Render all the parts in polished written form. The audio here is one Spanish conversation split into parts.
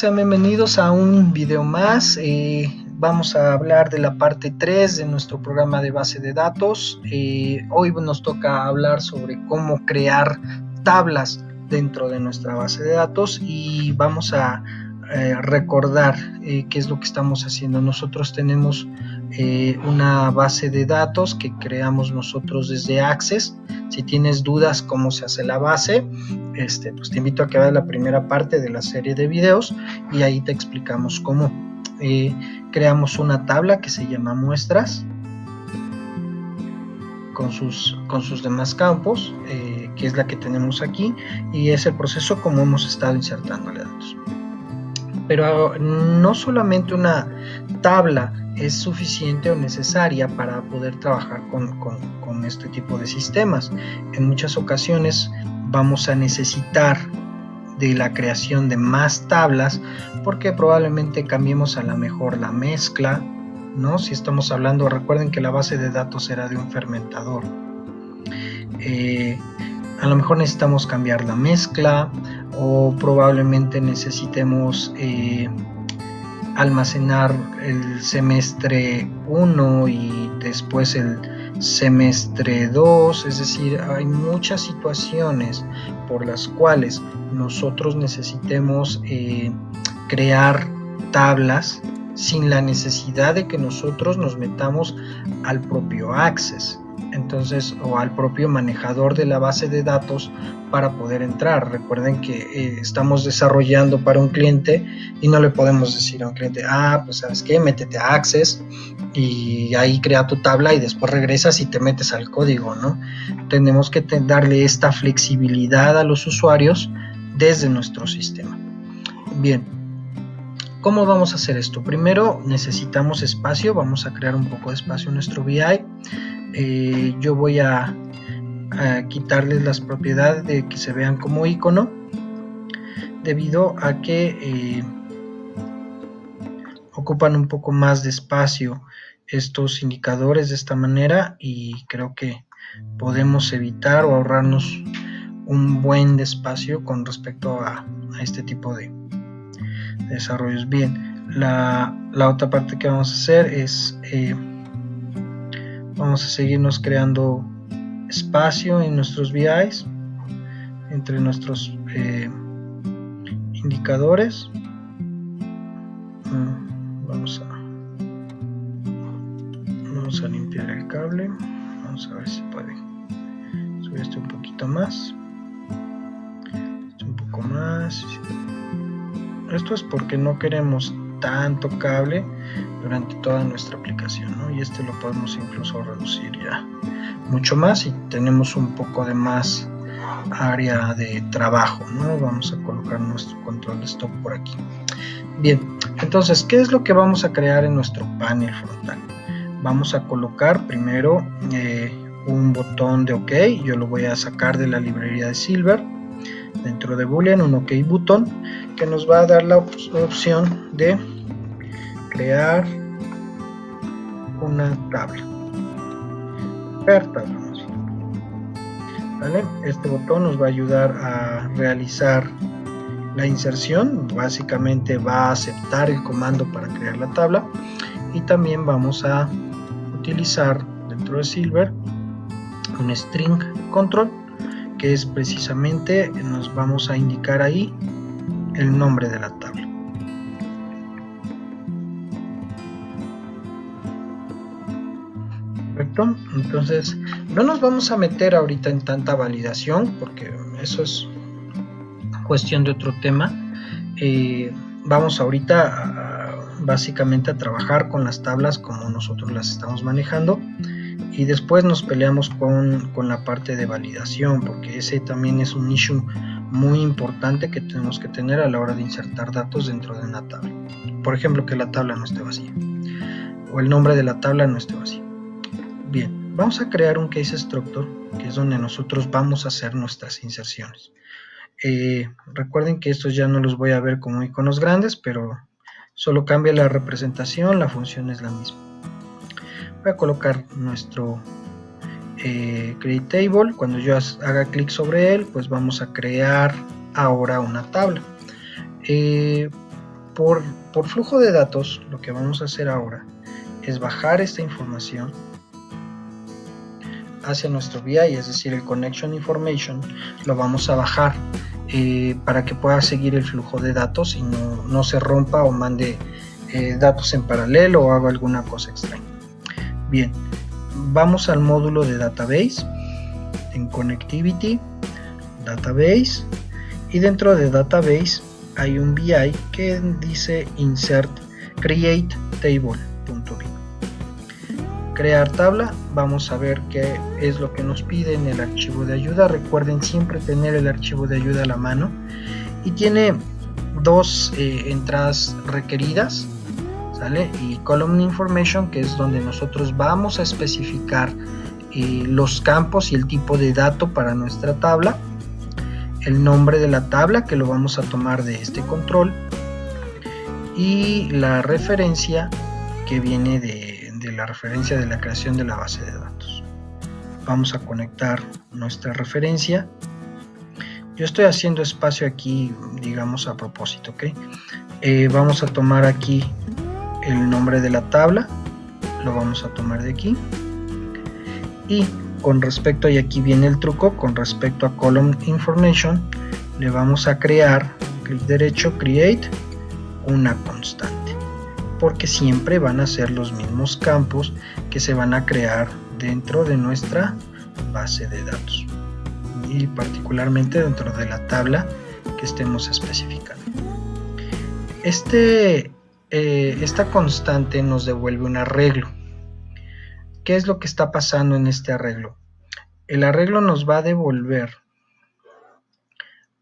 Sean bienvenidos a un video más. Vamos a hablar de la parte 3 de nuestro programa de base de datos. Hoy nos toca hablar sobre cómo crear tablas dentro de nuestra base de datos y vamos a recordar qué es lo que estamos haciendo. Nosotros tenemos una base de datos que creamos nosotros desde Access. Si tienes dudas cómo se hace la base, pues te invito a que veas la primera parte de la serie de videos y ahí te explicamos cómo. Creamos una tabla que se llama muestras con sus demás campos, que es la que tenemos aquí, y es el proceso como hemos estado insertándole datos. Pero no solamente una tabla es suficiente o necesaria para poder trabajar con este tipo de sistemas. En muchas ocasiones vamos a necesitar de la creación de más tablas porque probablemente cambiemos a lo mejor la mezcla, ¿no? Si estamos hablando, recuerden que la base de datos era de un fermentador. A lo mejor necesitamos cambiar la mezcla o probablemente necesitemos almacenar el semestre 1 y después el semestre 2, es decir, hay muchas situaciones por las cuales nosotros necesitemos crear tablas sin la necesidad de que nosotros nos metamos al propio Access, entonces, o al propio manejador de la base de datos para poder entrar. Recuerden que estamos desarrollando para un cliente y no le podemos decir a un cliente, pues sabes qué, métete a Access y ahí crea tu tabla y después regresas y te metes al código, ¿no? Tenemos que darle esta flexibilidad a los usuarios desde nuestro sistema. Bien, ¿cómo vamos a hacer esto? Primero necesitamos espacio, vamos a crear un poco de espacio en nuestro BI. Yo voy a quitarles las propiedades de que se vean como icono, debido a que ocupan un poco más de espacio estos indicadores de esta manera, y creo que podemos evitar o ahorrarnos un buen espacio con respecto a este tipo de desarrollos. Bien, la otra parte que vamos a hacer es vamos a seguirnos creando espacio en nuestros VIs entre nuestros indicadores. Vamos a limpiar el cable, vamos a ver si puede subir esto un poquito más, un poco más. Esto es porque no queremos tanto cable durante toda nuestra aplicación, ¿no? Y lo podemos incluso reducir ya mucho más y tenemos un poco de más área de trabajo, ¿no? Vamos a colocar nuestro control de stop por aquí. Bien, entonces, ¿qué es lo que vamos a crear en nuestro panel frontal? Vamos a colocar primero un botón de OK. Yo lo voy a sacar de la librería de Silver. Dentro de Boolean, un OK button que nos va a dar la opción de crear una tabla. ¿Vale? Este botón nos va a ayudar a realizar la inserción. Básicamente va a aceptar el comando para crear la tabla, y también vamos a utilizar dentro de Silver un string control, que es precisamente, nos vamos a indicar ahí el nombre de la tabla. Perfecto, entonces no nos vamos a meter ahorita en tanta validación porque eso es cuestión de otro tema. Vamos ahorita básicamente a trabajar con las tablas como nosotros las estamos manejando, y después nos peleamos con la parte de validación, porque ese también es un issue muy importante que tenemos que tener a la hora de insertar datos dentro de una tabla. Por ejemplo, que la tabla no esté vacía o el nombre de la tabla no esté vacío. Bien, vamos a crear un case structure, que es donde nosotros vamos a hacer nuestras inserciones. Recuerden que estos ya no los voy a ver como iconos grandes, pero solo cambia la representación, la función es la misma. Voy a colocar nuestro create table. Cuando yo haga clic sobre él, pues vamos a crear ahora una tabla. por flujo de datos, lo que vamos a hacer ahora es bajar esta información hacia nuestro BI, es decir, el Connection Information, lo vamos a bajar para que pueda seguir el flujo de datos y no se rompa o mande datos en paralelo o haga alguna cosa extraña. Bien, vamos al módulo de Database, en Connectivity, Database, y dentro de Database hay un BI que dice Insert Create Table.b. Crear tabla, vamos a ver qué es lo que nos pide en el archivo de ayuda. Recuerden siempre tener el archivo de ayuda a la mano, y tiene dos entradas requeridas, ¿sale? Y Column Information, que es donde nosotros vamos a especificar los campos y el tipo de dato para nuestra tabla, el nombre de la tabla, que lo vamos a tomar de este control, y la referencia que viene de la referencia de la creación de la base de datos. Vamos a conectar nuestra referencia. Yo estoy haciendo espacio aquí, digamos, a propósito, ¿ok? Vamos a tomar aquí el nombre de la tabla, lo vamos a tomar de aquí, y con respecto, y aquí viene el truco, con respecto a Column Information, le vamos a crear, clic derecho, Create, una constante, porque siempre van a ser los mismos campos que se van a crear dentro de nuestra base de datos, y particularmente dentro de la tabla que estemos especificando. Esta constante nos devuelve un arreglo. ¿Qué es lo que está pasando en este arreglo? El arreglo nos va a devolver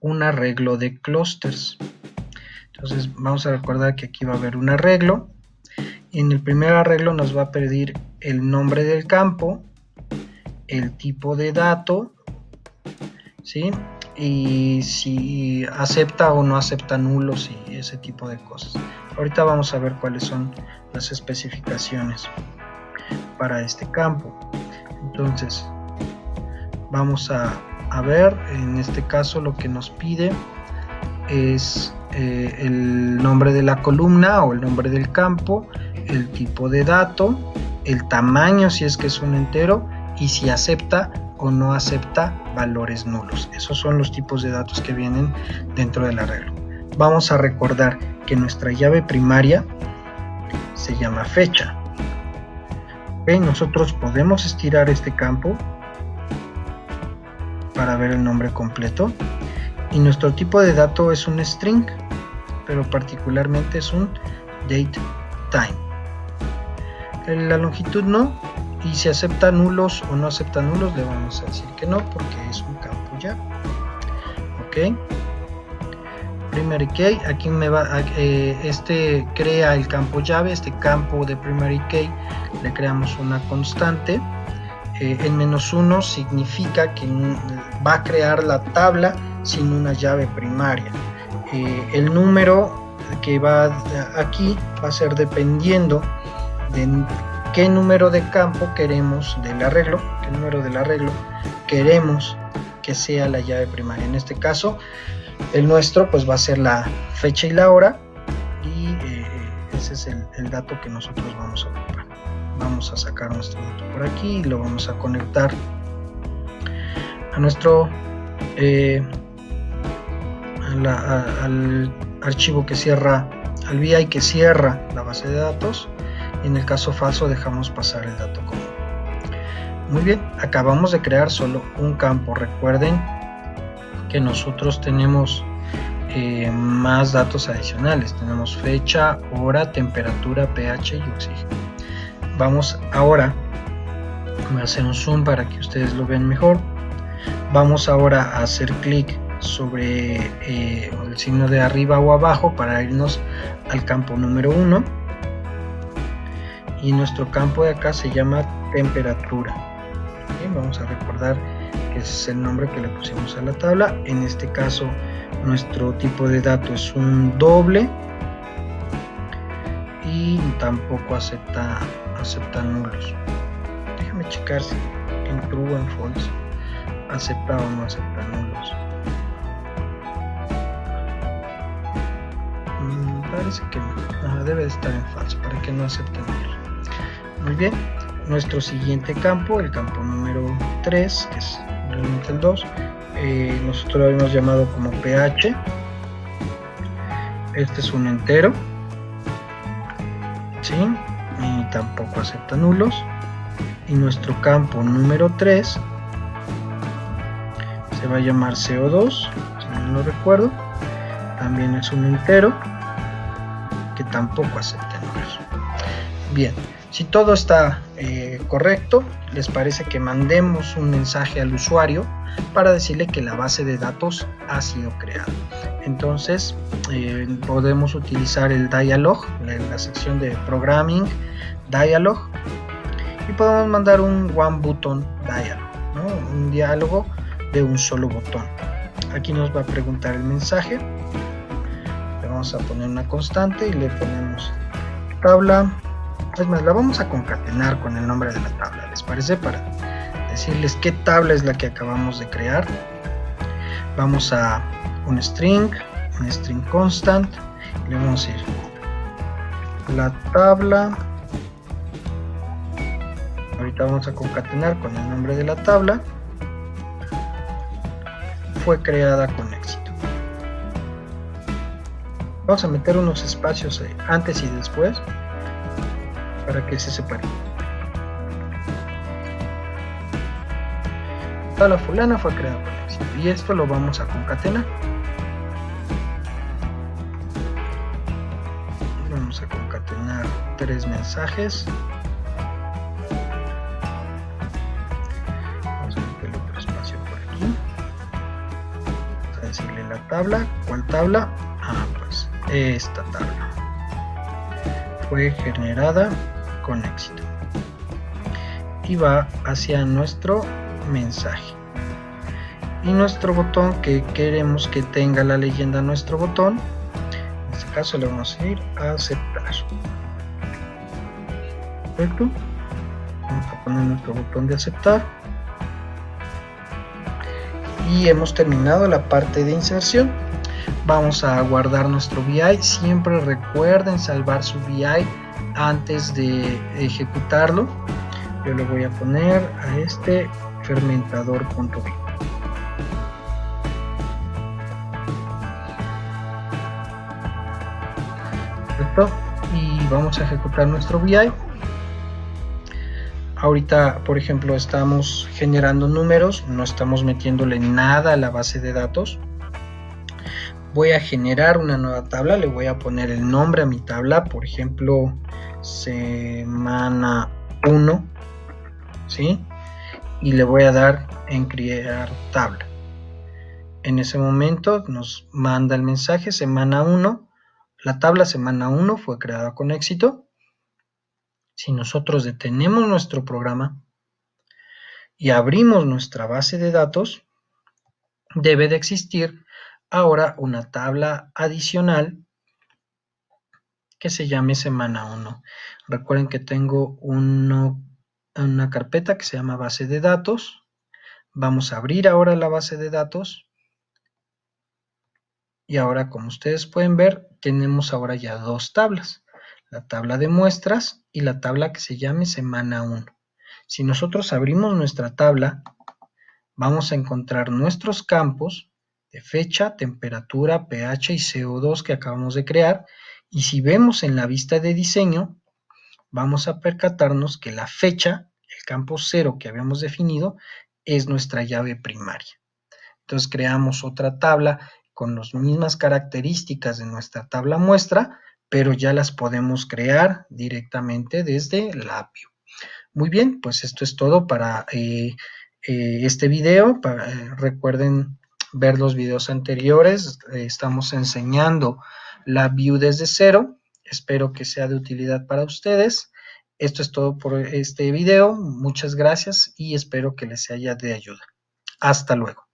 un arreglo de clusters. Entonces vamos a recordar que aquí va a haber un arreglo. En el primer arreglo nos va a pedir el nombre del campo, el tipo de dato, ¿sí? Y si acepta o no acepta nulos y ese tipo de cosas. Ahorita vamos a ver cuáles son las especificaciones para este campo. Entonces vamos a ver, en este caso lo que nos pide es el nombre de la columna o el nombre del campo, el tipo de dato, el tamaño si es que es un entero, y si acepta o no acepta valores nulos. Esos son los tipos de datos que vienen dentro del arreglo. Vamos a recordar que nuestra llave primaria se llama fecha. ¿Okay? Nosotros podemos estirar este campo para ver el nombre completo, y nuestro tipo de dato es un string, pero particularmente es un date time. La longitud no, y si acepta nulos o no acepta nulos le vamos a decir que no, porque es un campo Java. Ok, primary key, aquí me va crea el campo llave, este campo de primary key le creamos una constante. El -1 significa que va a crear la tabla sin una llave primaria. El número que va aquí va a ser dependiendo de qué número de campo queremos del arreglo, qué número del arreglo queremos que sea la llave primaria. En este caso, el nuestro pues va a ser la fecha y la hora, y ese es el dato que nosotros vamos a ocupar. Vamos a sacar nuestro dato por aquí y lo vamos a conectar a nuestro al archivo que cierra, al BI que cierra la base de datos. En el caso falso dejamos pasar el dato común. Muy bien, acabamos de crear solo un campo. Recuerden que nosotros tenemos más datos adicionales. Tenemos fecha, hora, temperatura, pH y oxígeno. Vamos ahora, voy a hacer un zoom para que ustedes lo vean mejor. Vamos ahora a hacer clic sobre el signo de arriba o abajo para irnos al campo número 1, y nuestro campo de acá se llama temperatura. Bien, vamos a recordar que ese es el nombre que le pusimos a la tabla. En este caso nuestro tipo de dato es un doble y tampoco acepta nulos. Déjame checar si en true o en false acepta o no acepta nulos. parece que no, debe de estar en falso para que no acepte nulos. Muy bien, nuestro siguiente campo, el campo número 3, que es realmente el 2, nosotros lo habíamos llamado como pH. Este es un entero, ¿sí? Y tampoco acepta nulos. Y nuestro campo número 3 se va a llamar CO2, si no lo recuerdo. También es un entero que tampoco acepta nulos. Bien, si todo está correcto, les parece que mandemos un mensaje al usuario para decirle que la base de datos ha sido creada. Entonces podemos utilizar el dialog, la sección de programming dialog, y podemos mandar un one button dialog, ¿no? Un diálogo de un solo botón. Aquí nos va a preguntar el mensaje, le vamos a poner una constante y le ponemos tabla. Es más, la vamos a concatenar con el nombre de la tabla, ¿les parece? Para decirles qué tabla es la que acabamos de crear. Vamos a un string constant, y le vamos a decir la tabla. Ahorita vamos a concatenar con el nombre de la tabla. Fue creada con éxito. Vamos a meter unos espacios antes y después para que se separen. La tabla fulana fue creada con éxito. Y esto lo vamos a concatenar. Vamos a concatenar 3 mensajes. Vamos a meter otro espacio por aquí. Vamos a decirle la tabla. ¿Cuál tabla? Pues esta tabla fue generada con éxito. Y va hacia nuestro mensaje. Y nuestro botón, que queremos que tenga la leyenda nuestro botón, en este caso le vamos a ir a aceptar. Perfecto. Vamos a poner nuestro botón de aceptar. Y hemos terminado la parte de inserción. Vamos a guardar nuestro VI. Siempre recuerden salvar su VI antes de ejecutarlo. Yo le voy a poner a este fermentador.b. Perfecto. Y vamos a ejecutar nuestro VI. Ahorita, por ejemplo, estamos generando números, no estamos metiéndole nada a la base de datos. Voy a generar una nueva tabla, le voy a poner el nombre a mi tabla, por ejemplo, semana 1, ¿sí? Y le voy a dar en crear tabla. En ese momento nos manda el mensaje semana 1, la tabla semana 1 fue creada con éxito. Si nosotros detenemos nuestro programa y abrimos nuestra base de datos, debe de existir ahora una tabla adicional que se llame semana 1. Recuerden que tengo una carpeta que se llama base de datos. Vamos a abrir ahora la base de datos. Y ahora, como ustedes pueden ver, tenemos ahora ya 2 tablas. La tabla de muestras y la tabla que se llame semana 1. Si nosotros abrimos nuestra tabla, vamos a encontrar nuestros campos de fecha, temperatura, pH y CO2 que acabamos de crear. Y si vemos en la vista de diseño, vamos a percatarnos que la fecha, el campo 0 que habíamos definido, es nuestra llave primaria. Entonces creamos otra tabla con las mismas características de nuestra tabla muestra, pero ya las podemos crear directamente desde LabVIEW. Muy bien, pues esto es todo para este video. Recuerden ver los videos anteriores. Estamos enseñando LabVIEW desde cero. Espero que sea de utilidad para ustedes. Esto es todo por este video. Muchas gracias y espero que les sea de ayuda. Hasta luego.